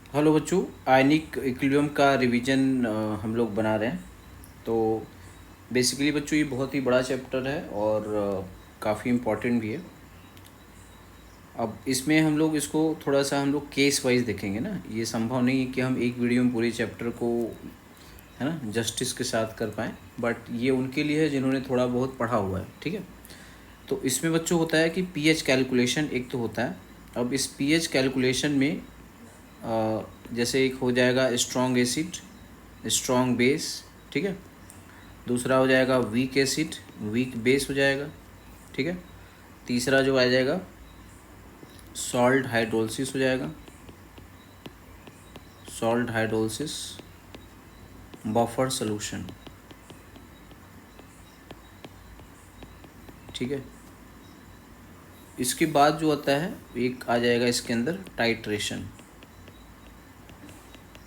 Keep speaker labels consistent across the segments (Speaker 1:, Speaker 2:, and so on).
Speaker 1: Hello बच्चों, ionic equilibrium का revision हम लोग बना रहे हैं। तो बेसिकली बच्चों ये बहुत ही बड़ा चैप्टर है और काफ़ी इम्पोर्टेंट भी है। अब इसमें हम लोग इसको थोड़ा सा हम लोग केस वाइज देखेंगे ना। ये संभव नहीं है कि हम एक वीडियो में पूरे चैप्टर को है ना जस्टिस के साथ कर पाएँ, बट ये उनके लिए है जिन्होंने थोड़ा बहुत पढ़ा हुआ है। ठीक है, तो इसमें बच्चों होता है कि पीएच कैलकुलेशन एक तो होता है। अब इस पीएच कैलकुलेशन में जैसे एक हो जाएगा स्ट्रॉन्ग एसिड, स्ट्रॉन्ग बेस। ठीक है, दूसरा हो जाएगा वीक एसिड, वीक बेस हो जाएगा। ठीक है, तीसरा जो आ जाएगा सॉल्ट हाइड्रोलिसिस हो जाएगा, सॉल्ट हाइड्रोलिसिस, बफर सॉल्यूशन। ठीक है, इसके बाद जो आता है एक आ जाएगा इसके अंदर टाइट्रेशन,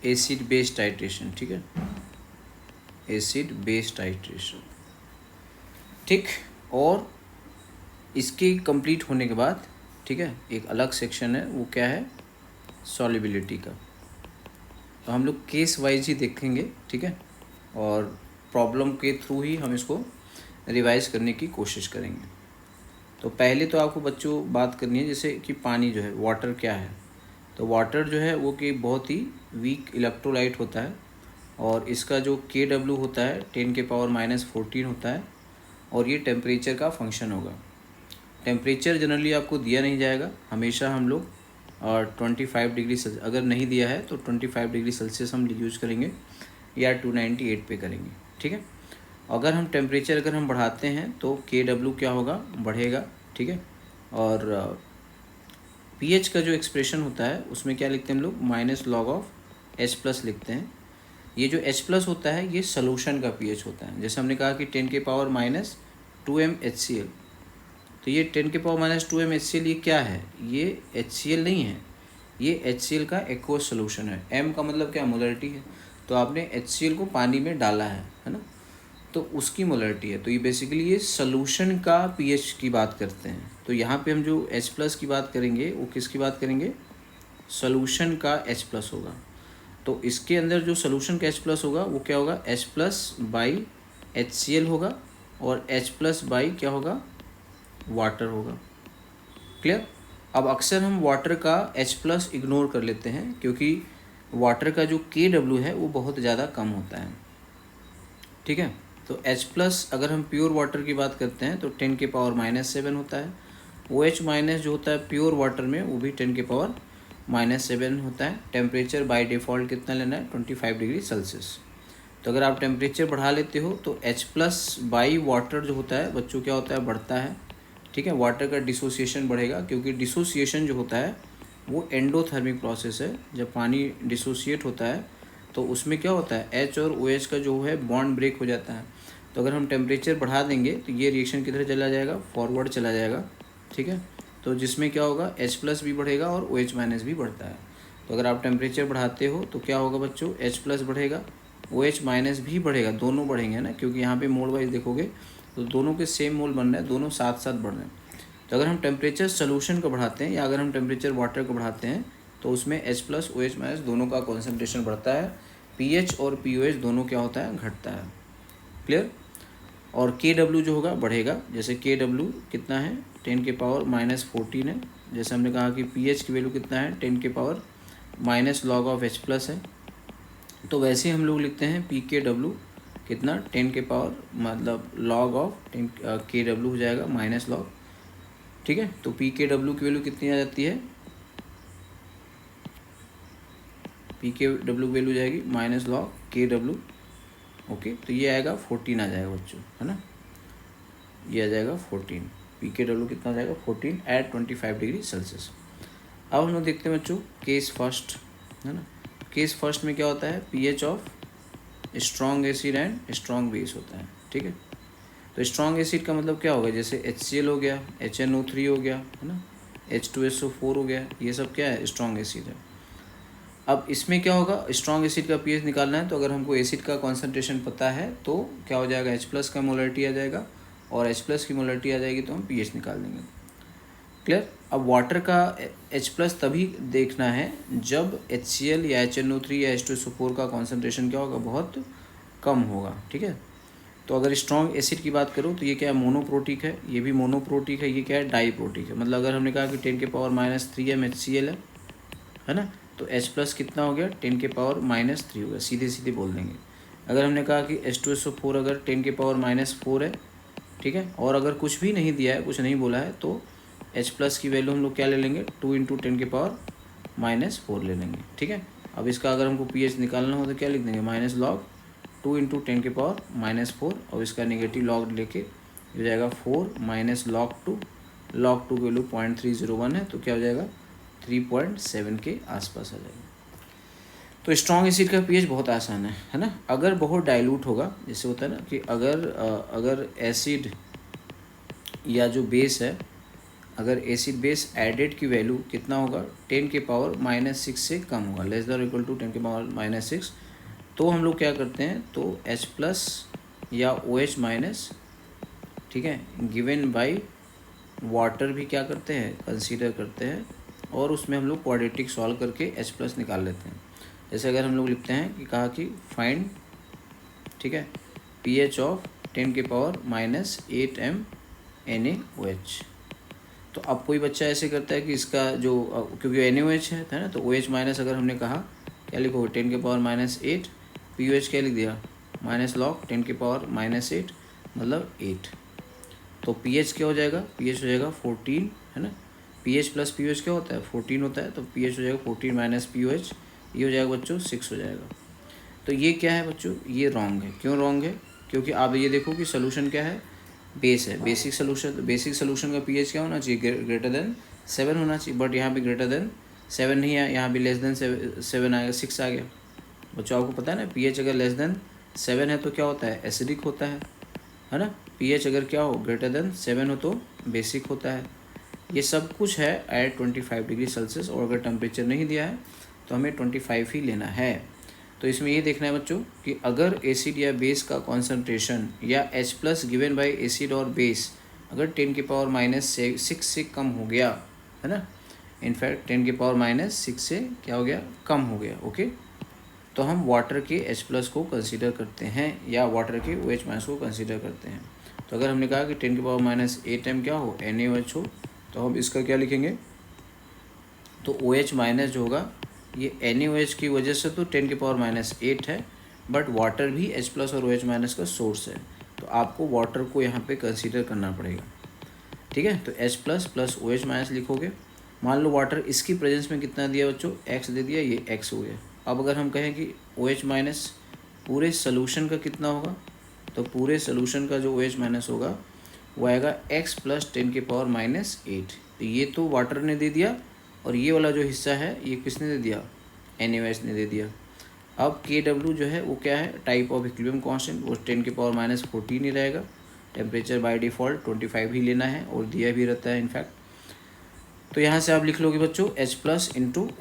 Speaker 1: एसिड बेस टाइट्रेशन। ठीक है, एसिड बेस टाइट्रेशन। ठीक, और इसके कंप्लीट होने के बाद ठीक है एक अलग सेक्शन है, वो क्या है, सॉल्युबिलिटी का। तो हम लोग केस वाइज ही देखेंगे। ठीक है, और प्रॉब्लम के थ्रू ही हम इसको रिवाइज करने की कोशिश करेंगे। तो पहले तो आपको बच्चों बात करनी है जैसे कि पानी जो है, वाटर क्या है। तो वाटर जो है वो कि बहुत ही वीक इलेक्ट्रोलाइट होता है, और इसका जो KW होता है 10⁻⁻14 होता है, और ये टेम्परेचर का फंक्शन होगा। टेम्परेचर जनरली आपको दिया नहीं जाएगा, हमेशा हम लोग 25 डिग्री सेल्सियस, अगर नहीं दिया है तो 25 डिग्री सेल्सियस हम यूज़ करेंगे या 298 पे करेंगे। ठीक है, अगर हम टेम्परेचर अगर हम बढ़ाते हैं तो KW क्या होगा, बढ़ेगा। ठीक है, और pH का जो एक्सप्रेशन होता है उसमें क्या लिखते हैं हम लोग, -log(H+ लिखते हैं। ये जो H+ होता है ये सोल्यूशन का pH होता है। जैसे हमने कहा कि 10⁻²m HCl, तो ये 10⁻²m HCl ये क्या है, ये HCl नहीं है, ये HCl का एक्वस सोल्यूशन है। m का मतलब क्या, मोलरिटी है। तो आपने HCl को पानी में डाला है ना, तो उसकी मोलरिटी है। तो ये बेसिकली ये सोल्यूशन का पीएच की बात करते हैं। तो यहाँ पे हम जो H+ की बात करेंगे वो किसकी बात करेंगे, सोल्यूशन का H+ होगा। तो इसके अंदर जो सोल्यूशन का H+ होगा वो क्या होगा, H+/HCl होगा, और H+/ क्या होगा, वाटर होगा। क्लियर। अब अक्सर हम वाटर का H+ इग्नोर कर लेते हैं क्योंकि वाटर का जो KW है वो बहुत ज़्यादा कम होता है। ठीक है, तो H+ अगर हम प्योर वाटर की बात करते हैं तो 10⁻⁻7 होता है। OH- जो होता है प्योर वाटर में वो भी 10⁻⁻7 होता है। टेम्परेचर बाय डिफ़ॉल्ट कितना लेना है, 25 डिग्री सेल्सियस। तो अगर आप टेम्परेचर बढ़ा लेते हो तो H+ वाटर जो होता है बच्चों क्या होता है, बढ़ता है। ठीक है, वाटर का डिसोसिएशन बढ़ेगा, क्योंकि डिसोसिएशन जो होता है वो एंडोथर्मिक प्रोसेस है। जब पानी डिसोसिएट होता है तो उसमें क्या होता है, H और OH का जो है बॉन्ड ब्रेक हो जाता है। तो अगर हम टेम्परेचर बढ़ा देंगे तो ये रिएक्शन किधर चला जाएगा, फॉरवर्ड चला जाएगा। ठीक है, तो जिसमें क्या होगा, H+ भी बढ़ेगा और OH- भी बढ़ता है। तो अगर आप टेम्परेचर बढ़ाते हो तो क्या होगा बच्चों, H+ बढ़ेगा, OH- भी बढ़ेगा, दोनों बढ़ेंगे ना, क्योंकि यहाँ पे मोल वाइज देखोगे तो दोनों के सेम मोल बन रहे हैं, दोनों साथ साथ बढ़ रहे हैं। तो अगर हम टेम्परेचर सोल्यूशन को बढ़ाते हैं या अगर हम टेम्परेचर वाटर को बढ़ाते हैं तो उसमें H+ OH- दोनों का कॉन्सेंट्रेशन बढ़ता है। pH और pOH दोनों क्या होता है, घटता है। क्लियर। और KW जो होगा बढ़ेगा, जैसे KW कितना है, 10⁻⁻14 है। जैसे हमने कहा कि pH की वैल्यू कितना है, 10⁻⁻log(H+ है। तो वैसे हम लोग लिखते हैं PKW कितना, 10 मतलब log(10 KW हो जाएगा माइनस लॉग। ठीक है, तो PKW की वैल्यू कितनी आ जाती है, PKW वैल्यू जाएगी -log(KW). ओके, तो ये आएगा 14 आ जाएगा बच्चों, है ना, ये आ जाएगा 14। PKW कितना आ जाएगा, 14 एट 25 डिग्री सेल्सियस। अब हम लोग देखते हैं बच्चों केस फर्स्ट, है ना। केस फर्स्ट में क्या होता है, pH of strong acid and strong base होता है। ठीक है, तो स्ट्रॉन्ग एसिड का मतलब क्या होगा, जैसे HCl हो गया, HNO3 हो गया, है ना, H2SO4 हो गया, ये सब क्या है, स्ट्रॉन्ग एसिड है। अब इसमें क्या होगा, स्ट्रॉन्ग एसिड का pH निकालना है, तो अगर हमको एसिड का कॉन्सेंट्रेशन पता है तो क्या हो जाएगा, H+ का मोलरिटी आ जाएगा, और H+ की मोलरिटी आ जाएगी तो हम pH निकाल देंगे। क्लियर। अब वाटर का H+ तभी देखना है जब HCl या HNO3 या H2SO4 का कॉन्सेंट्रेशन क्या होगा, बहुत कम होगा, ठीक है। तो अगर स्ट्रॉन्ग एसिड की बात करूँ तो ये क्या है, मोनोप्रोटिक है, ये भी मोनोप्रोटिक है, ये क्या है, डाईप्रोटिक है। मतलब अगर हमने कहा कि 10⁻³ MHCl है ना, तो H+ कितना हो गया, 10⁻³ हो गया, सीधे सीधे बोल देंगे। अगर हमने कहा कि H2SO4 अगर 10⁻⁴ है, ठीक है, और अगर कुछ भी नहीं दिया है, कुछ नहीं बोला है, तो H+ की वैल्यू हम लोग क्या ले लेंगे, 2 × 10⁻⁴ ले लेंगे, ठीक है। अब इसका अगर हमको pH निकालना हो तो क्या लिख देंगे, -log 2 × 10⁻⁴, और इसका नेगेटिव लॉग लेके हो जाएगा 4 -log 2, log 2 की वैल्यू 0.301 है, तो क्या हो जाएगा, 3.7 के आसपास आ जाएगा। तो स्ट्रॉन्ग एसिड का pH बहुत आसान है ना। अगर बहुत डाइल्यूट होगा, जैसे होता है ना कि अगर एसिड या जो बेस है, अगर एसिड बेस एडेड की वैल्यू कितना होगा, 10⁻⁻6 से कम होगा, <= 10⁻⁻6, तो हम लोग क्या करते हैं, तो H+ या OH-, ठीक है, गिवन बाय वाटर भी क्या करते हैं, कंसीडर करते हैं, और उसमें हम लोग क्वाड्रेटिक सॉल्व करके H+ निकाल लेते हैं। जैसे अगर हम लोग लिखते हैं कि कहा कि फाइंड, ठीक है, pH ऑफ 10⁻⁻8 NaOH। तो अब कोई बच्चा ऐसे करता है कि इसका जो क्योंकि NaOH है ना, तो OH- अगर हमने कहा क्या लिखो, 10⁻⁸, pOH क्या लिख दिया, -log 10⁻⁸, मतलब 8। तो pH क्या हो जाएगा, pH हो जाएगा 14, है ना। pH + pOH क्या होता है, 14 होता है, तो pH हो जाएगा 14 - pOH, ये हो जाएगा बच्चों 6 हो जाएगा। तो ये क्या है बच्चों, ये रॉन्ग है। क्यों रॉन्ग है, क्योंकि आप ये देखो कि सोल्यूशन क्या है, बेस है, बेसिक सोल्यूशन का pH क्या होना चाहिए, >7 होना चाहिए, बट यहाँ पे >7 नहीं है, यहाँ भी <7 आएगा, 6 आ गया। बच्चों आपको पता है ना, pH अगर <7 है तो क्या होता है, एसिडिक होता है ना। pH अगर क्या हो, >7 हो तो बेसिक होता है। ये सब कुछ है एट 25 डिग्री सेल्सियस, और अगर टेम्परेचर नहीं दिया है तो हमें 25 ही लेना है। तो इसमें ये देखना है बच्चों कि अगर एसिड या बेस का कॉन्सेंट्रेशन या H+ गिवन बाय एसिड और बेस अगर 10⁻⁻6 से कम हो गया, है ना, इनफैक्ट 10⁻⁻6 से क्या हो गया, कम हो गया, ओके, तो हम वाटर के H+ को कंसीडर करते हैं या वाटर के OH- को कंसीडर करते हैं। तो अगर हमने कहा कि 10⁻⁸ m क्या हो, NaOH हो, तो हम इसका क्या लिखेंगे, तो OH- जो होगा ये NaOH की वजह से तो 10⁻⁸ है, बट वाटर भी H+ और OH- का सोर्स है, तो आपको वाटर को यहाँ पे कंसीडर करना पड़ेगा, ठीक है। तो H+ + OH- लिखोगे। मान लो वाटर इसकी प्रेजेंस में कितना दिया बच्चों, x दे दिया, ये x हो गया। अब अगर हम कहें कि OH- पूरे सोल्यूशन का कितना होगा, तो पूरे सोल्यूशन का जो OH- होगा वो आएगा x + 10⁻⁸। तो ये तो वाटर ने दे दिया, और ये वाला जो हिस्सा है ये किसने दे दिया, NaOH ने दे दिया। अब Kw जो है वो क्या है, टाइप ऑफ इक्विलिब्रियम कांस्टेंट, वो 10⁻⁻14 ही रहेगा। टेम्परेचर बाय डिफ़ॉल्ट 25 ही लेना है, और दिया भी रहता है इनफैक्ट। तो यहाँ से आप लिख लोगे बच्चों H+ ×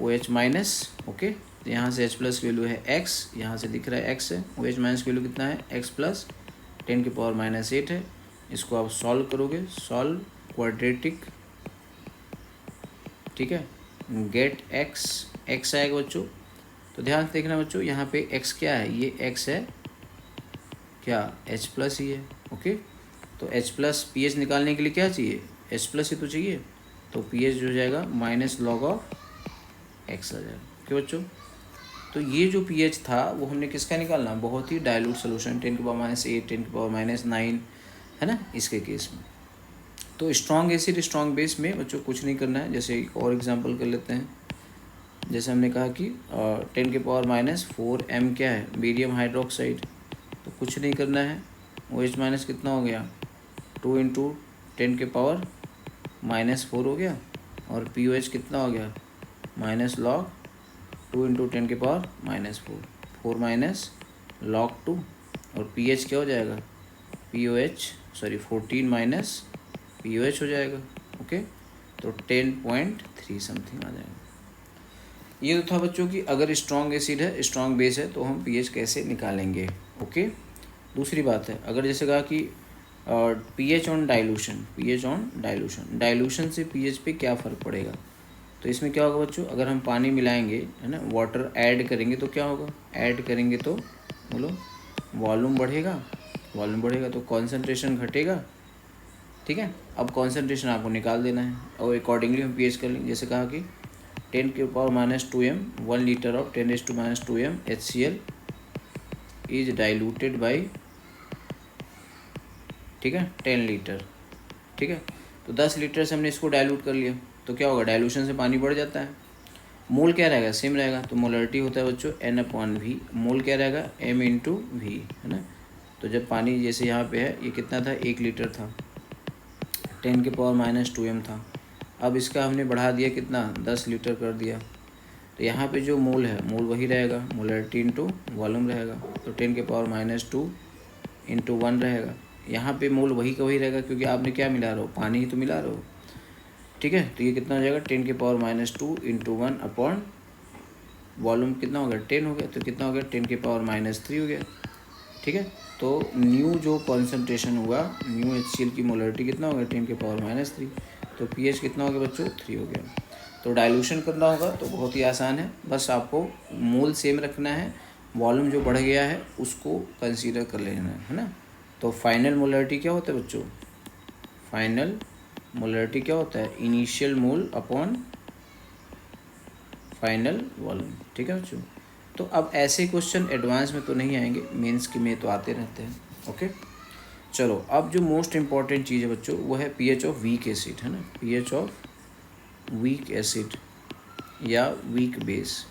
Speaker 1: OH-, ओके। तो यहाँ से H+ की वैल्यू है x, यहाँ से दिख रहा है x है, OH- की वैल्यू कितना है, x + 10⁻⁸ है। इसको आप सॉल्व करोगे, सॉल्व क्वाड्रेटिक, ठीक है, गेट x आएगा बच्चों। तो ध्यान से देखना बच्चों, यहाँ पे x क्या है, ये x है क्या, H+ ही है, ओके। तो H+ pH निकालने के लिए क्या चाहिए, H+ ही तो चाहिए, तो pH जो हो जाएगा -log x आ जाएगा, ओके बच्चों। तो ये जो pH था वो हमने किसका निकालना, बहुत ही डाइल्यूट सोल्यूशन 10⁻8 10⁻9, है ना, इसके केस में। तो स्ट्रॉन्ग एसिड स्ट्रॉन्ग बेस में बच्चों कुछ नहीं करना है। जैसे एक और एग्जांपल कर लेते हैं, जैसे हमने कहा कि 10⁻⁴ m क्या है, मीडियम हाइड्रोक्साइड, तो कुछ नहीं करना है। OH- कितना हो गया, 2 × 10⁻⁻4 हो गया, और pOH कितना हो गया, -log 2 × 10⁻⁻4, 4 - log 2, और pH क्या हो जाएगा, pOH 14 - pOH हो जाएगा, ओके। तो 10.3 समथिंग आ जाएगा। ये तो था बच्चों कि अगर स्ट्रॉन्ग एसिड है, स्ट्रॉन्ग बेस है, तो हम pH कैसे निकालेंगे, ओके। दूसरी बात है, अगर जैसे कहा कि और पीएच ऑन डाइल्यूशन, डाइल्यूशन से पीएच पे क्या फ़र्क पड़ेगा। तो इसमें क्या होगा बच्चों, अगर हम पानी मिलाएंगे है ना, वाटर ऐड करेंगे तो क्या होगा, ऐड करेंगे तो बोलो वॉल्यूम बढ़ेगा तो कॉन्सेंट्रेशन घटेगा। ठीक है, अब कॉन्सेंट्रेशन आपको निकाल देना है और अकॉर्डिंगली हम पीएच कर लेंगे। जैसे कहा कि 10⁻²m 1 litre of 10⁻²m HCl is diluted by, ठीक है, 10 लीटर। ठीक है, तो 10 लीटर से हमने इसको डाइल्यूट कर लिया तो क्या होगा, डाइल्यूशन से पानी बढ़ जाता है। मोल क्या रहेगा, सेम रहेगा, तो मोलरिटी होता है बच्चों N/V। मोल क्या रहेगा, M/V, है ना। तो जब पानी जैसे यहाँ पे है, ये कितना था, 1 लीटर था, 10⁻²m था। अब इसका हमने बढ़ा दिया कितना, 10 लीटर कर दिया। तो यहाँ पे जो मोल है, मोल वही रहेगा, मोलरिटी इंटू वॉल्यूम रहेगा। तो 10⁻² इंटू 1 रहेगा। यहाँ पे मोल वही का वही रहेगा, क्योंकि आपने क्या मिला रहे हो, पानी ही तो मिला रहे हो। ठीक है, तो ये कितना हो जाएगा, 10⁻² इंटू 1 अपॉन वॉल्यूम कितना हो गया, 10 हो गया, तो कितना हो गया, 10⁻³ हो गया। ठीक है, तो न्यू जो कॉन्सेंट्रेशन हुआ, न्यू HCl की मोलरिटी कितना हो गया, 10⁻³। तो पीएच कितना हो गया बच्चों, 3 हो गया। तो डाइल्यूशन करना होगा तो बहुत ही आसान है, बस आपको मोल सेम रखना है, वॉल्यूम जो बढ़ गया है उसको कंसीडर कर लेना है ना। तो फाइनल मोलरिटी क्या होता है बच्चों, फाइनल मोलरिटी क्या होता है, initial mole upon final volume. ठीक है बच्चों, तो अब ऐसे क्वेश्चन एडवांस में तो नहीं आएंगे, मेंस के में तो आते रहते हैं। ओके, चलो अब जो मोस्ट इम्पॉर्टेंट चीज़ है बच्चों वो है पीएच ऑफ वीक एसिड, है ना, पीएच ऑफ वीक एसिड या वीक बेस।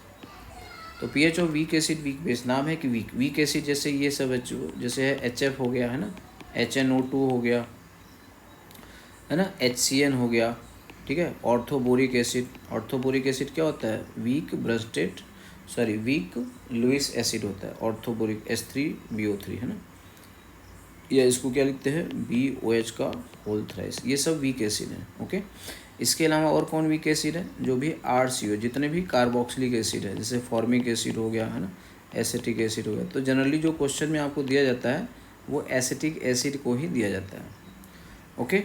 Speaker 1: तो pH of weak acid, weak base नाम है कि वीक एसिड, जैसे ये सब बच्चों, जैसे है HF हो गया, है ना, HNO2 हो गया, है ना, HCN हो गया। ठीक है, ऑर्थोबोरिक एसिड क्या होता है, वीक लुईस एसिड होता है, ऑर्थोबोरिक H3BO3, है ना, या इसको क्या लिखते हैं, BOH का होल थ्राइस। ये सब वीक एसिड है। ओके, इसके अलावा और कौन वीक एसिड है, जो भी RCO, जितने भी कार्बोक्सिलिक एसिड है, जैसे फॉर्मिक एसिड हो गया, है ना, एसिटिक एसिड हो गया। तो जनरली जो क्वेश्चन में आपको दिया जाता है वो एसिटिक एसिड को ही दिया जाता है। ओके,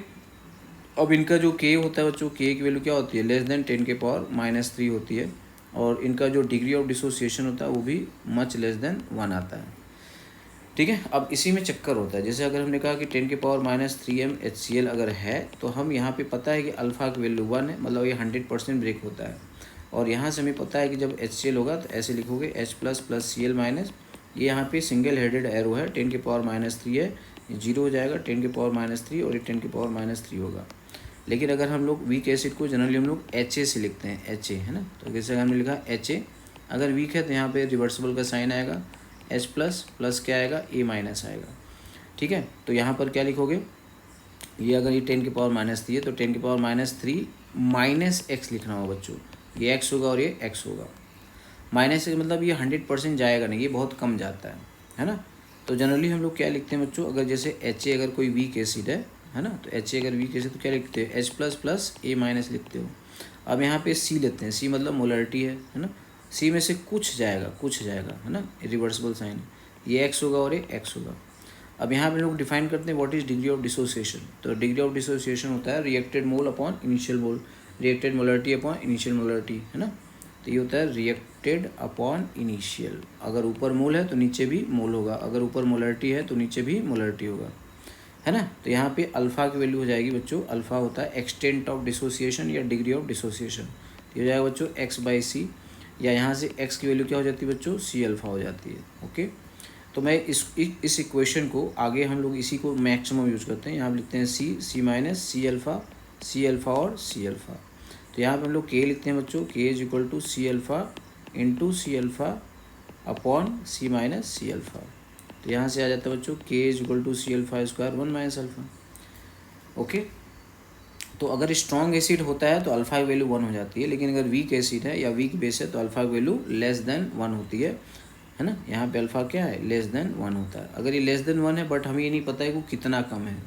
Speaker 1: अब इनका जो K होता है बच्चों, K की वैल्यू क्या होती है, <10⁻³ होती है, और इनका जो डिग्री ऑफ डिसोसिएशन होता है वो भी मच <1 आता है। ठीक है, अब इसी में चक्कर होता है, जैसे अगर हमने कहा कि 10⁻³ HCl अगर है, तो हम यहाँ पे पता है कि अल्फ़ा की वैल्यू 1 है, मतलब ये 100% ब्रेक होता है। और यहाँ से हमें पता है कि जब HCl होगा तो ऐसे लिखोगे H++ Cl-, ये यहाँ पे सिंगल हेडेड एरो है, 10⁻³ है, 0 हो जाएगा 10⁻³ और ये 10⁻³ होगा। लेकिन अगर हम लोग वीक एसिड को जनरली हम लोग HA से लिखते हैं, HA, है ना। तो जैसे हमने लिखा HA, अगर वीक है तो यहाँ पे रिवर्सिबल का साइन आएगा, H प्लस क्या आएगा, A- आएगा। ठीक है, तो यहाँ पर क्या लिखोगे, ये अगर ये 10⁻³ है तो 10⁻³ माइनस x लिखना होगा बच्चों, ये x होगा और ये x होगा। माइनस से मतलब ये 100% जाएगा नहीं, ये बहुत कम जाता है ना। तो जनरली हम लोग क्या लिखते हैं बच्चों, अगर जैसे HA अगर कोई वीक एसिड है ना, तो HA अगर वीक एसिड तो क्या लिखते हैं, H++ A- लिखते हो। अब यहाँ पे C लेते हैं, C मतलब मोलरिटी है ना। C में से कुछ जाएगा, है ना, रिवर्सिबल साइन, ये x होगा और ये x होगा। अब यहाँ पे लोग डिफाइन करते हैं what is degree of dissociation. तो डिग्री ऑफ डिसोसिएशन होता है रिएक्टेड मोल अपॉन इनिशियल मोल, reacted molarity upon initial molarity, है ना। तो ये होता है रिएक्टेड अपॉन इनिशियल, अगर ऊपर मोल है तो नीचे भी मोल होगा, अगर ऊपर मोलरिटी है तो नीचे भी मोलरिटी होगा, है ना। तो यहाँ पे अल्फ़ा की वैल्यू हो जाएगी बच्चों, अल्फ़ा होता है एक्सटेंट ऑफ डिसोसिएशन या डिग्री ऑफ डिसोसिएशन। ये हो जाएगा बच्चों x/c, या यहाँ से x की वैल्यू क्या हो जाती है बच्चों, C अल्फ़ा हो जाती है। ओके, तो मैं इस इक्वेशन को आगे हम लोग इसी को मैक्सिमम यूज़ करते हैं, यहाँ पे लिखते हैं C अल्फ़ा और C अल्फ़ा। तो यहाँ पे हम लोग K लिखते हैं बच्चों, K = C alpha into C alpha upon C alpha. तो यहाँ से आ जाता है बच्चों K = C alpha square 1 - alpha. Okay, तो अगर स्ट्रॉन्ग एसिड होता है तो अल्फ़ा की वैल्यू 1 हो जाती है, लेकिन अगर वीक एसिड है या वीक बेस है तो अल्फ़ा की वैल्यू <1 होती है ना। यहाँ पे अल्फ़ा क्या है, <1 होता है। अगर ये <1 है बट हमें ये नहीं पता है कि वो कितना कम है,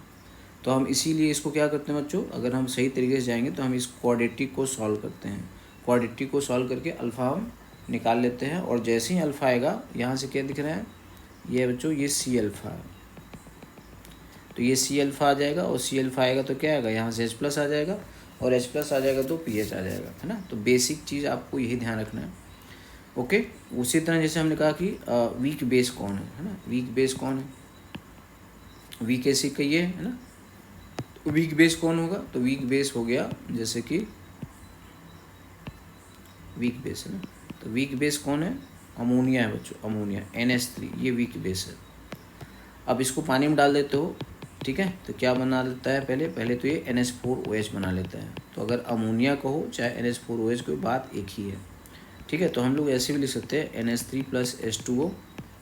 Speaker 1: तो हम इसीलिए इसको क्या करते हैं बच्चों, अगर हम सही तरीके से जाएंगे तो हम इस क्वाड्रेटिक को सॉल्व करते हैं। क्वाड्रेटिक को सॉल्व करके अल्फ़ा हम निकाल लेते हैं, और जैसे ही अल्फ़ा आएगा, यहाँ से क्या दिख रहा है, ये बच्चों ये C अल्फ़ा है। तो ये सी अल्फ़ा आ जाएगा, और सी अल्फ़ा आएगा तो क्या आएगा, यहाँ से एच प्लस आ जाएगा, और एच प्लस आ जाएगा तो पी एच आ जाएगा, है ना। तो बेसिक चीज़ आपको यही ध्यान रखना है। ओके, उसी तरह जैसे हमने कहा कि वीक बेस कौन है ना, वीक बेस कौन है, वीक एसिड का ये है ना। वीक बेस कौन होगा, तो वीक बेस हो गया जैसे कि वीक बेस है ना, तो वीक बेस कौन है, अमोनिया है बच्चों, अमोनिया NH3, ये वीक बेस है। अब इसको पानी में डाल देते हो, ठीक है, तो क्या बना लेता है, पहले तो ये NH4OH बना लेता है। तो अगर अमोनिया कहो चाहे NH4OH को, बात एक ही है, ठीक है। तो हम लोग ऐसे भी लिख सकते हैं NH3 + H2O,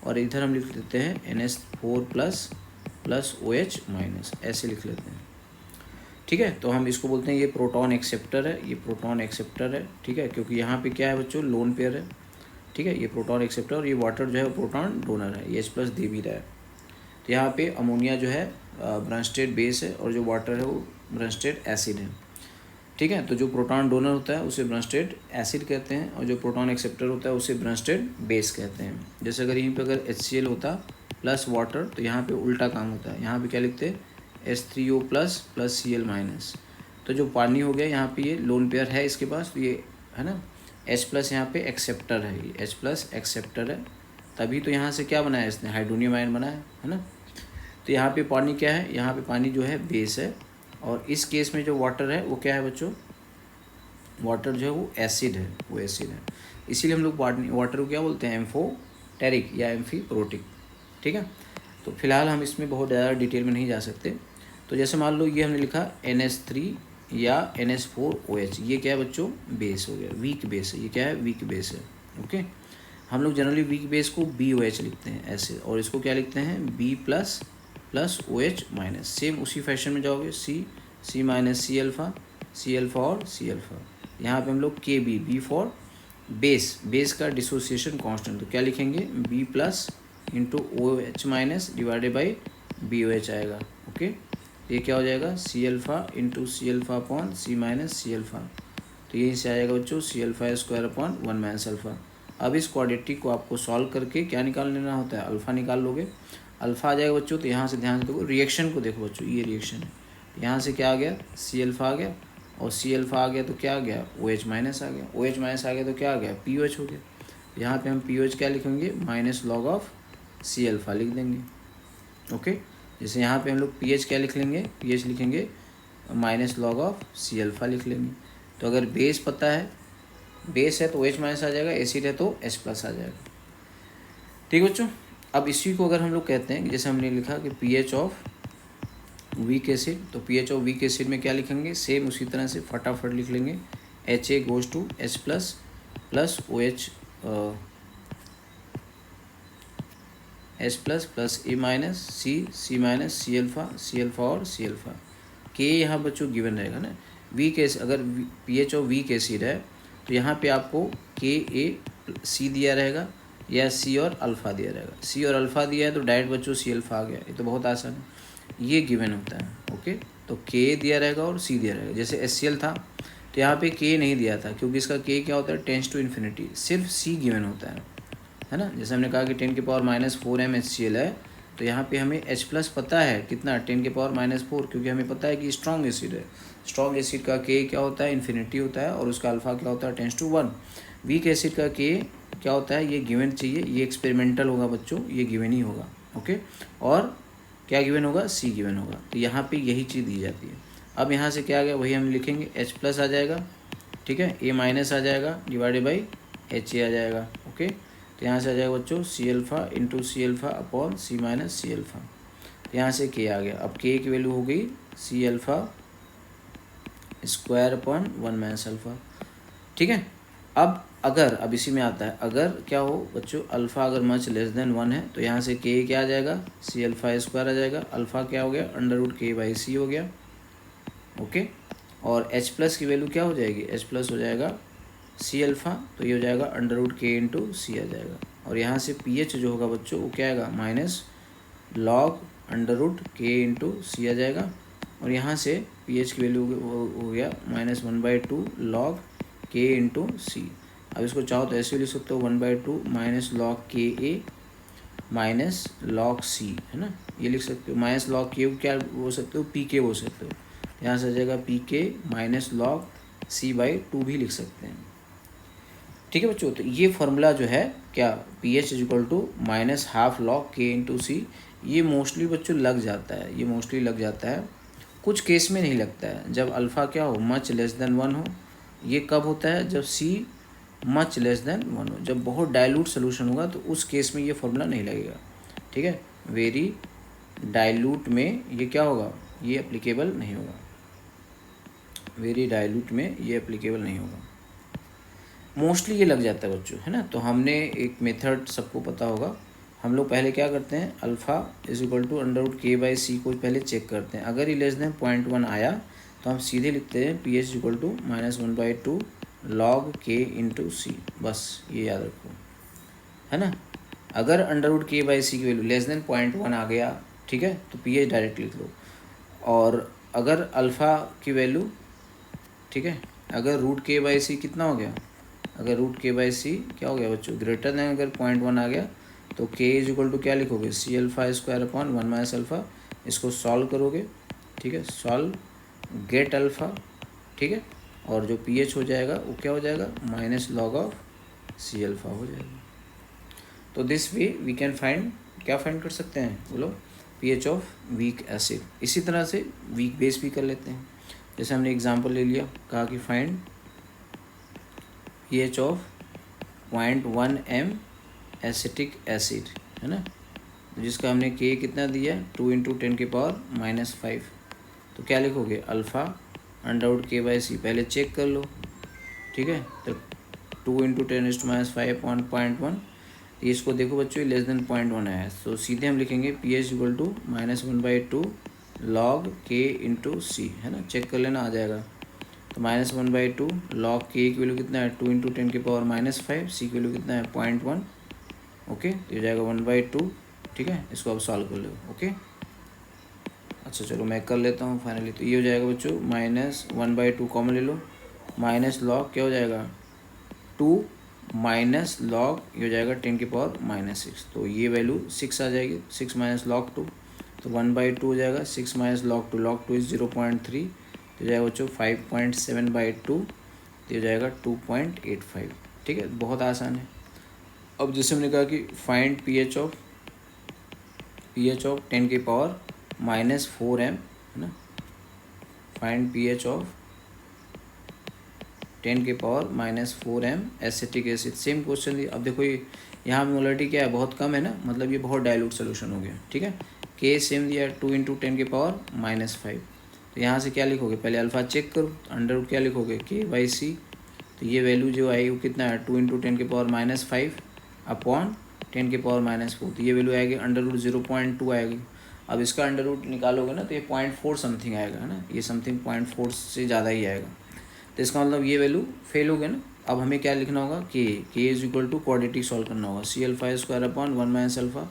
Speaker 1: और इधर हम लिख लेते हैं NH4 + OH-, ऐसे लिख लेते हैं, ठीक है। तो हम इसको बोलते हैं ये प्रोटॉन एक्सेप्टर है, ये प्रोटॉन एक्सेप्टर है, ठीक है, क्योंकि यहाँ पे क्या है बच्चों, लोन पेयर है, ठीक है। ये प्रोटॉन एक्सेप्टर, और ये वाटर जो है वो प्रोटॉन डोनर है, ये H+ दे भी रहा है। तो यहाँ पे अमोनिया जो है ब्रांस्टेड बेस है, और जो वाटर है वो ब्रांस्टेड एसिड है, ठीक है। तो जो प्रोटॉन डोनर होता है उसे ब्रांस्टेड एसिड कहते हैं, और जो प्रोटॉन एक्सेप्टर होता है उसे ब्रांस्टेड बेस कहते हैं। जैसे अगर यहीं पे अगर HCl होता प्लस वाटर, तो यहाँ पे उल्टा काम होता है, यहाँ पे क्या लिखते हैं H3O + Cl-। तो जो पानी हो गया यहाँ पे ये लोन पेयर है इसके पास, तो ये है ना H+ यहाँ पे एक्सेप्टर है, ये H+ एक्सेप्टर है, तभी तो यहाँ से क्या बनाया इसने, हाइड्रोनियम आयन बनाया, है ना। तो यहाँ पे पानी क्या है, यहाँ पे पानी जो है बेस है, और इस केस में जो वाटर है वो क्या है बच्चों, वाटर जो है वो एसिड है, वो एसिड है। इसीलिए हम लोग वाटर को क्या बोलते हैं, एम्फोटेरिक या एम्फीप्रोटिक, ठीक है। तो फिलहाल हम इसमें बहुत ज़्यादा डिटेल में नहीं जा सकते। तो जैसे मान लो ये हमने लिखा NH3 या NH4OH, ये क्या है बच्चों, बेस हो गया, वीक बेस है, ये क्या है, वीक बेस है। ओके, हम लोग जनरली वीक बेस को BOH लिखते हैं ऐसे, और इसको क्या लिखते हैं, B+ + OH-। सेम उसी फैशन में जाओगे, C C alpha, C alpha और C अल्फ़ा। यहाँ पे हम लोग KB, B for base, base का डिसोसिएशन कांस्टेंट, तो क्या लिखेंगे, B+ × OH- divided by BOH आएगा। ओके, ये क्या हो जाएगा, C alpha × C alpha upon C alpha, तो यहीं से आएगा बच्चों C⁴² अपॉन 1 - अल्फ़ा। अब इस क्वाड्रेटिक को आपको सॉल्व करके क्या निकाल लेना होता है, अल्फ़ा निकाल लोगे, अल्फ़ा आ जाएगा बच्चों। तो यहाँ से ध्यान से देखो, रिएक्शन को देखो बच्चों, ये रिएक्शन है, यहाँ से क्या आ गया, C अल्फ़ा आ गया, और C अल्फ़ा आ गया तो क्या आ गया, OH- आ गया, OH- आ गया तो क्या आ गया, POH हो गया। यहाँ पे हम POH क्या लिखेंगे, -log of C अल्फ़ा लिख देंगे। ओके, जैसे यहाँ पे हम लोग pH क्या लिख लेंगे, pH लिखेंगे -log of C अल्फ़ा लिख लेंगे। तो अगर बेस पता है, बेस है तो OH- आ जाएगा, एसिड है तो H+ आ जाएगा, ठीक है बच्चों। अब इसी को अगर हम लोग कहते हैं, जैसे हमने लिखा कि pH ऑफ वीक एसिड, तो pH ऑफ वीक एसिड में क्या लिखेंगे, सेम उसी तरह से फटाफट लिख लेंगे, HA goes to H+ + OH H+ + A- C alpha, C alpha और C अल्फ़ा। के यहाँ बच्चों गिवन रहेगा ना, वीक एसिड, अगर pH ऑफ वीक एसिड है तो यहाँ पे आपको KA+ दिया रहेगा, या C और अल्फ़ा दिया रहेगा। C और अल्फ़ा दिया है तो डायरेक्ट बच्चों C अल्फ़ा आ गया, ये तो बहुत आसान है, ये गिवन होता है। ओके, तो K दिया रहेगा और C दिया रहेगा। जैसे HCl था तो यहाँ पे K नहीं दिया था, क्योंकि इसका K क्या होता है, टेंस टू इन्फिनिटी, सिर्फ C गिवन होता है ना। जैसे हमने कहा कि 10⁻⁴ m HCl है, तो यहाँ पे हमें H+ पता है कितना, 10⁻⁴, क्योंकि हमें पता है कि स्ट्रॉन्ग एसिड है। स्ट्रॉन्ग एसिड का K क्या होता है, इन्फिनिटी होता है, और उसका अल्फ़ा क्या होता है, टेंस टू 1। वीक एसिड का K क्या होता है, ये गिवन चाहिए, ये एक्सपेरिमेंटल होगा बच्चों, ये गिवन ही होगा। ओके, और क्या गिवन होगा, C गिवन होगा। तो यहाँ पे यही चीज़ दी जाती है। अब यहाँ से क्या आ गया, वही हम लिखेंगे, H+ आ जाएगा, ठीक है, A- आ जाएगा, डिवाइडेड बाई HA आ जाएगा। ओके, तो यहाँ से आ जाएगा बच्चों C alpha × C alpha upon C alpha. तो यहाँ से K आ गया। अब K की वैल्यू हो गई C alpha square upon 1 - alpha, ठीक है। अब इसी में आता है, अगर क्या हो बच्चों, अल्फ़ा अगर <<1 है, तो यहाँ से K क्या आ जाएगा, C अल्फ़ा स्क्वायर आ जाएगा, अल्फ़ा क्या हो गया, √K/C हो गया। ओके, और H+ की वैल्यू क्या हो जाएगी, H+ हो जाएगा C अल्फ़ा, तो ये हो जाएगा √K × C आ जाएगा। और यहाँ से pH जो होगा बच्चों वो क्या आएगा, -log √K × C आ जाएगा, और यहाँ से pH की वैल्यू हो गया -1/2 log K × C। अब इसको चाहो तो ऐसे लिख सकते हो, 1/2 -log Ka minus log c, है ना, ये लिख सकते हो। माइनस लॉग के क्या बोल सकते हो, पी के बोल सकते हो। यहाँ से आ जाएगा पी के माइनस लॉग सी बाई 2 भी लिख सकते हैं। ठीक है बच्चों, तो ये फार्मूला जो है क्या, P H is equal to minus half log K into C, ये मोस्टली बच्चों लग जाता है, ये मोस्टली लग जाता है, कुछ केस में नहीं लगता है। जब अल्फ़ा क्या हो, मच लेस देन 1 हो। ये कब होता है, जब सी मच लेस देन 1 हो। जब बहुत डाइल्यूट सोल्यूशन होगा तो उस केस में ये फार्मूला नहीं लगेगा। ठीक है, वेरी डाइल्यूट में ये क्या होगा, ये एप्लीकेबल नहीं होगा। वेरी डाइल्यूट में ये एप्लीकेबल नहीं होगा, मोस्टली ये लग जाता है बच्चों, है ना। तो हमने एक मेथड सबको पता होगा, हम लोग पहले क्या करते हैं, alpha is equal to under root K by C को पहले चेक करते हैं। अगर ये लेस देन 0.1 आया तो हम सीधे लिखते हैं P H equal to -1/2 log K into C, बस ये याद रखो, है ना। अगर under root K by C की वैल्यू लेस देन 0.1 आ गया, ठीक है, तो पी एच डायरेक्ट लिख लो। और अगर अल्फ़ा की वैल्यू, ठीक है, अगर रूट के बाई सी कितना हो गया, अगर रूट के बाई सी क्या हो गया बच्चों, ग्रेटर देन अगर 0.1 आ गया तो के इज इक्वल टू क्या लिखोगे, C alpha square upon 1 minus alpha. इसको सॉल्व करोगे, ठीक है, सॉल्व गेट अल्फ़ा, ठीक है, और जो पी एच हो जाएगा वो क्या हो जाएगा, minus log of C alpha हो जाएगा। तो this way we can find, क्या फाइंड कर सकते हैं बोलो, P H of weak acid. इसी तरह से वीक बेस भी कर लेते हैं। जैसे हमने एग्जांपल ले लिया, कहा कि find P H of 0.1 m acetic acid, है ना, जिसका हमने के कितना दिया, 2 इंटू 10⁻⁻5। तो क्या लिखोगे, alpha under root K by सी, पहले चेक कर लो, ठीक है। तो 2 इंटू 10⁻5 अपॉन 0.1, इसको देखो बच्चों ये लेस देन 0.1 है, तो सीधे हम लिखेंगे P H equal to -1/2 log K into C, है ना, चेक कर लेना आ जाएगा। तो -1/2 लॉग के की वैल्यू कितना है, 2 इंटू 10⁻⁻5, सी की वैल्यू कितना है 0.1, ओके, तो ये जाएगा 1/2, ठीक है। इसको अब सॉल्व कर लो, ओके। अच्छा चलो मैं कर लेता हूँ फाइनली। तो ये हो जाएगा बच्चों -1/2 कॉमन ले लो, माइनस लॉग क्या हो जाएगा 2 माइनस लॉग ये हो जाएगा 10⁻⁻6, तो ये वैल्यू 6 आ जाएगी, 6 माइनस लॉग 2, तो 1/2 हो जाएगा, 6 माइनस लॉग 2 इज़ 0.3, तो जाएगा बच्चों 5.7/2, तो जाएगा 2.85, ठीक है, बहुत आसान है। अब जैसे हमने कहा कि find P H of 10⁻⁻4m, है ना, find P H of 10⁻⁻4m acetic acid. Same question, अब देखो ये यहाँ मोलरिटी क्या है, बहुत कम है ना, मतलब ये बहुत डाइल्यूट सोल्यूशन हो गया, ठीक है। के सेम दिया 2 इंटू 10⁻⁻5, तो यहाँ से क्या लिखोगे, पहले अल्फ़ा चेक करो, अंडर रूट क्या लिखोगे के बाई सी, तो ये वैल्यू जो आई वो कितना है 2 इंटू 10⁻⁻5 अपॉन 10⁻⁻4, तो ये वैल्यू आएगी अंडर रूट 0.2 आएगी। अब इसका अंडर रूट निकालोगे ना तो ये 0.4 समथिंग आएगा, है ना, ये समथिंग 0.4 से ज़्यादा ही आएगा, तो इसका मतलब ये वैल्यू फेल हो गया ना। अब हमें क्या लिखना होगा, K is equal to quadratic solve करना होगा, C alpha square upon 1 minus alpha,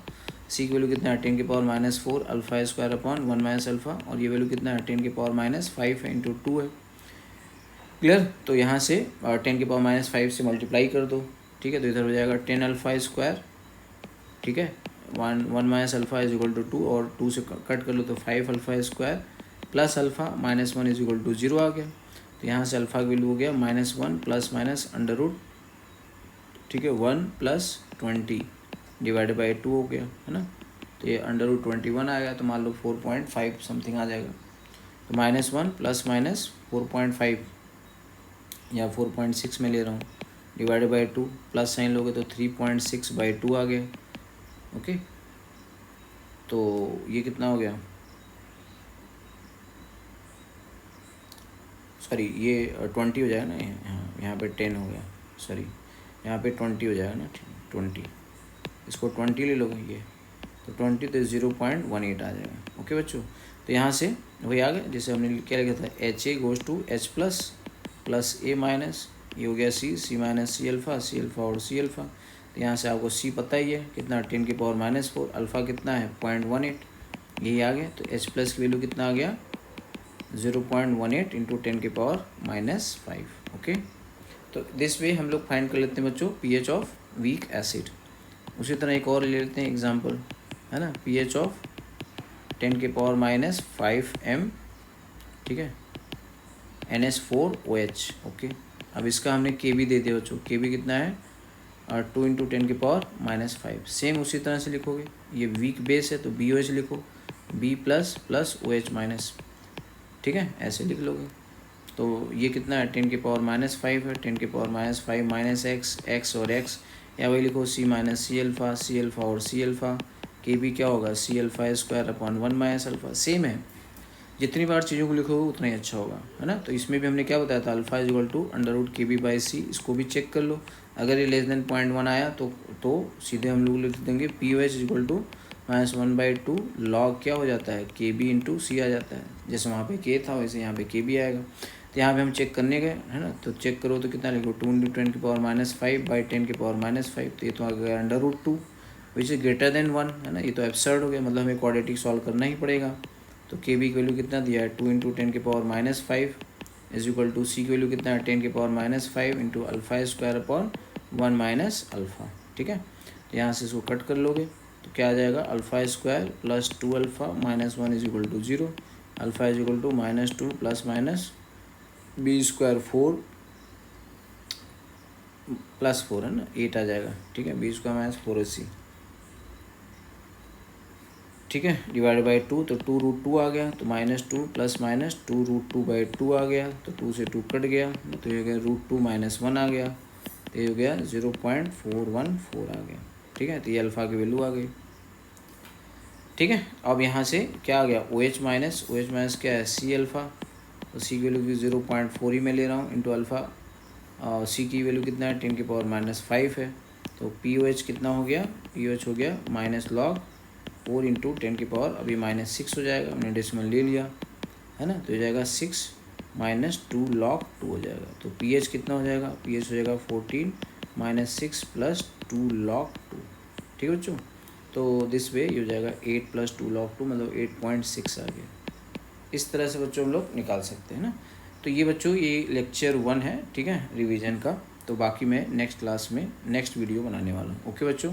Speaker 1: C की वैल्यू कितना है 10⁻⁻4 alpha square upon 1 minus alpha, और ये वैल्यू कितना है 10⁻⁻5 है इंटू 2 है, क्लियर। तो यहाँ से 10⁻⁻5 से मल्टीप्लाई कर दो, ठीक है, तो इधर हो जाएगा 10 अल्फ़ा स्क्वायर, ठीक है, 1 minus alpha is equal to 2, और 2 से कट कर लो तो 5 alpha square plus alpha minus 1 is equal to 0 आ गया। तो यहाँ से अल्फ़ा की वैल्यू हो गया -1 प्लस माइनस अंडर रूट, ठीक है, 1 प्लस 20 डिवाइडेड बाई 2 हो गया, है ना, तो ये अंडर रूट 21 आ गया, तो मान लो 4.5 समथिंग आ जाएगा। तो -1 प्लस माइनस 4.5 या 4.6 में ले रहा हूँ, डिवाइडेड बाई 2, प्लस साइन लोगे तो 3.6/2 आ गया, ओके। तो ये कितना हो गया, सॉरी ये 20 हो जाएगा ना, यहाँ पे 10 हो गया, सॉरी यहाँ पे 20 हो जाएगा ना, 20, इसको 20 ले लोगे ये, तो 20 तो 0.18 आ जाएगा, ओके बच्चों। तो यहाँ से वही आ गया जैसे हमने क्या लिखा था, H A goes to H plus plus A minus, ये हो गया सी माइनस सी अल्फ़ा और सी अल्फ़ा। तो यहाँ से आपको सी पता ही है कितना, 10⁻⁻4, अल्फ़ा कितना है 0.18, यही आ गया। तो एच प्लस की वैल्यू कितना आ गया 0.18 इंटू 10⁻⁻5, ओके। तो दिस वे हम लोग फाइंड कर लेते हैं बच्चों पीएच ऑफ वीक एसिड। उसी तरह एक और ले लेते हैं एग्जांपल, है ना, pH ऑफ 10⁻⁵m, ठीक है, NH4OH। ओके, अब इसका हमने Kb दे दिया बच्चों, Kb कितना है 2 × 10⁻⁵। सेम उसी तरह से लिखोगे, ये वीक बेस है तो BOH लिखो, B प्लस OH माइनस, ठीक है, ऐसे लिख लोगे। तो ये कितना है 10⁻⁵ है, 10⁻⁵ माइनस x और x, या वही लिखो C माइनस C अल्फ़ा और C अल्फ़ा। Kb क्या होगा C⁴/1 - सेम है, जितनी बार चीज़ों को लिखोगे उतना ही अच्छा होगा, है ना। तो इसमें भी हमने क्या बताया था, अल्फ़ा =√Kb/c। इसको भी चेक कर लो, अगर ये < 0.1 आया तो सीधे हम लोग लिख देंगे POH =(-1/2) log क्या हो जाता है Kb × C आ जाता है। जैसे वहाँ पे K था वैसे यहाँ पे Kb आएगा। तो यहाँ पे हम चेक करने गए, है ना, तो चेक करो तो कितना लिखो 2 × 10⁻⁵/10⁻⁵, तो ये तो आ गया √2 विच इज़ > 1, है ना। ये तो एब्सर्ड हो गया, मतलब हमें क्वाड्रेटिक सॉल्व करना ही पड़ेगा। तो Kb की वैल्यू कितना दिया है 2 × 10⁻⁵ = C की वैल्यू कितना है 10⁻⁵ × α²1 - ठीक है। तो यहाँ से इसको कट कर लोगे तो क्या आ जाएगा α² + 2α - 1 = 0, α = -2 ± B² 4 + 4, है ना, 8 आ जाएगा, ठीक है, B² - 4AC, ठीक है, /2, तो 2√2 आ गया, तो -2 + -2√2/2 आ गया, तो 2 से 2 कट गया, तो ये हो गया √2 - 1 आ गया, तो ये हो गया 0.414 आ गया, ठीक है। तो ये अल्फ़ा की वैल्यू आ गई, ठीक है। अब यहाँ से क्या आ गया OH माइनस क्या है C⁴, तो C की वैल्यू भी 0.4 ही मैं ले रहा हूँ इंटू अल्फ़ा, C की वैल्यू कितना है 10⁻⁵ है, तो POH कितना हो गया, POH हो गया -log 4 × 10⁻, अभी -6 हो जाएगा, हमने डेसिमल ले लिया, है ना, तो हो जाएगा 6 - 2 log 2 हो जाएगा। तो pH कितना हो जाएगा, pH हो जाएगा 14 - 6 + 2 log 2, ठीक है बच्चों। तो दिस वे ये हो जाएगा 8 + 2 log 2, मतलब 8.6 आ गया। इस तरह से बच्चों हम लोग निकाल सकते हैं ना। तो ये बच्चों ये लेक्चर 1 है, ठीक है, रिवीजन का। तो बाकी मैं नेक्स्ट क्लास में नेक्स्ट वीडियो बनाने वाला हूँ। ओके बच्चों।